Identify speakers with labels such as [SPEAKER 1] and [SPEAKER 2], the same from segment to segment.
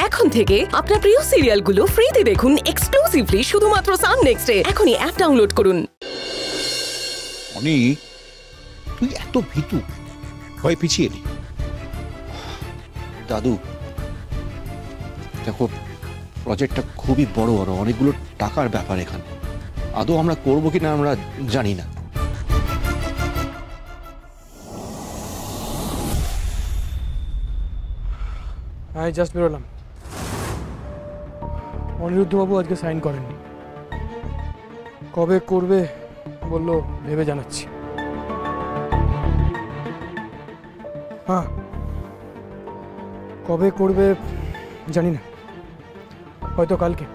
[SPEAKER 1] এখন থেকে আপনার প্রিয় সিরিয়ালগুলো ফ্রিতে দেখুন এক্সক্লুসিভলি শুধুমাত্র সান নেক্সটে। এখনই অ্যাপ ডাউনলোড করুন।
[SPEAKER 2] অনেক তুই এত ভীতু, ভয় পিছিয়ে নি।
[SPEAKER 3] দাদু দেখো, প্রজেক্টটা খুবই বড়, অনেকগুলো টাকার ব্যাপার। এখানে আদৌ আমরা করবো কিনা আমরা জানি না।
[SPEAKER 4] আমি জাস্ট বেরোলাম। অনিরুদ্ধবাবু আজকে সাইন করেননি। কবে করবে বললো, ভেবে জানাচ্ছি। হ্যাঁ, কবে করবে জানি না, হয়তো কালকে।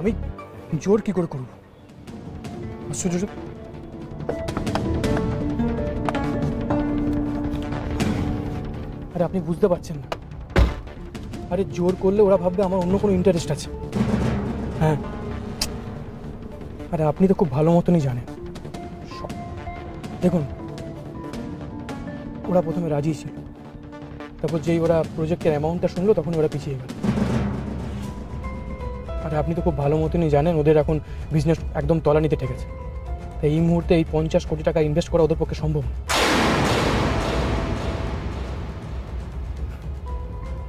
[SPEAKER 4] আমি জোর কি করে করবো? আশ্চর্য। আরে আপনি বুঝতে পারছেন না। আরে জোর করলে ওরা ভাববে আমার অন্য কোনো ইন্টারেস্ট আছে। হ্যাঁ, আরে আপনি তো খুব ভালো মতনই জানেন। দেখুন, ওরা প্রথমে রাজি ছিল, তারপর যেই ওরা প্রজেক্টের অ্যামাউন্টটা শুনলো তখন ওরা পিছিয়ে গেল। আরে আপনি তো খুব ভালো মতনই জানেন ওদের এখন বিজনেস একদম তলানিতে ঠেকেছে। তাই এই মুহূর্তে এই 50 কোটি টাকা ইনভেস্ট করা ওদের পক্ষে সম্ভব না।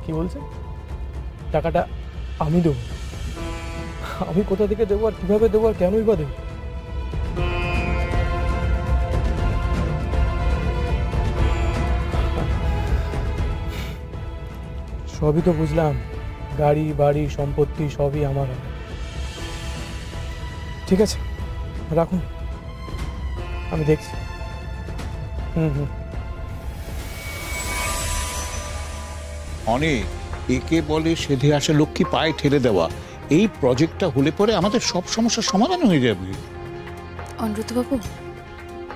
[SPEAKER 4] কি বলছেন? টাকাটা আমি দেবো? আমি কোথা থেকে দেবো, আর কিভাবে দেবো, আর কেনই বা দেবো? সবই তো বুঝলাম, গাড়ি বাড়ি সম্পত্তি সবই আমার। ঠিক আছে, রাখুন, আমি দেখছি।
[SPEAKER 2] অনেক একে বলে সেধে আসে লক্ষ্মী পায়ে ঠেলে দেওয়া। এই প্রজেক্টটা হলে পরে আমাদের সব সমস্যার সমাধান হয়ে যাবে।
[SPEAKER 5] অনিরুদ্ধবাবু,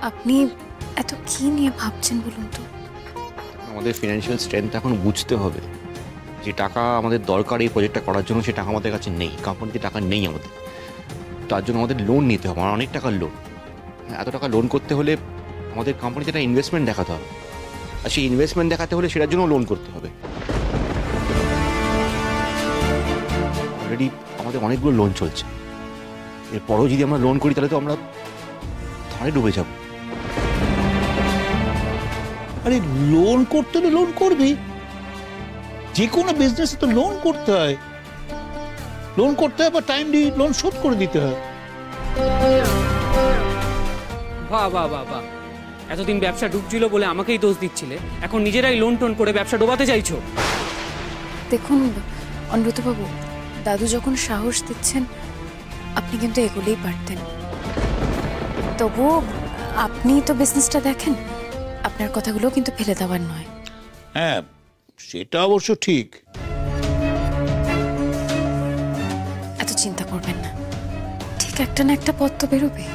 [SPEAKER 5] আপনি এত কি নিয়ে ভাবছেন বলুন তো?
[SPEAKER 3] আমাদের ফিনান্সিয়াল স্ট্রেংথ এখন বুঝতে হবে। যে টাকা আমাদের দরকার এই প্রজেক্টটা করার জন্য, সে টাকা আমাদের কাছে নেই। কোম্পানিতে টাকা নেই আমাদের, তার জন্য আমাদের লোন নিতে হবে। আমার অনেক টাকার লোন। এত টাকা লোন করতে হলে আমাদের কোম্পানিতে একটা ইনভেস্টমেন্ট দেখাতে হবে, আর সেই ইনভেস্টমেন্ট দেখাতে হলে সেটার জন্য লোন করতে হবে। অলরেডি আমাদের অনেকগুলো লোন চলছে। এরপরও যদি আমরা লোন করি তাহলে তো আমরা ধারে ডুবে যাব।
[SPEAKER 2] আরে লোন করতে হলে লোন করবি, যে কোনো বিজনেসে তো লোন করতে হয়। লোন করতে হয় বা টাইম দিয়ে লোন শোধ করে দিতে হয়।
[SPEAKER 6] বাহ বাহ বাহ বাহ, এতদিন ব্যবসা ডুবছিল বলে আমাকেই দোষ দিচ্ছিলে, এখন নিজেরাই লোন টোন করে ব্যবসা ডোবাতে চাইছো।
[SPEAKER 5] দেখুন অনিরুদ্ধবাবু, দাদু যখন সাহস দিচ্ছেন, আপনি কিন্তু এগুলোই পারতেন। তবুও আপনি তো বিজনেসটা দেখেন, আপনার কথাগুলো কিন্তু ফেলে দেওয়ার নয়।
[SPEAKER 2] হ্যাঁ, সেটা অবশ্য ঠিক।
[SPEAKER 5] এত চিন্তা করবেন না, ঠিক একটা না একটা পথ তো বেরোবে।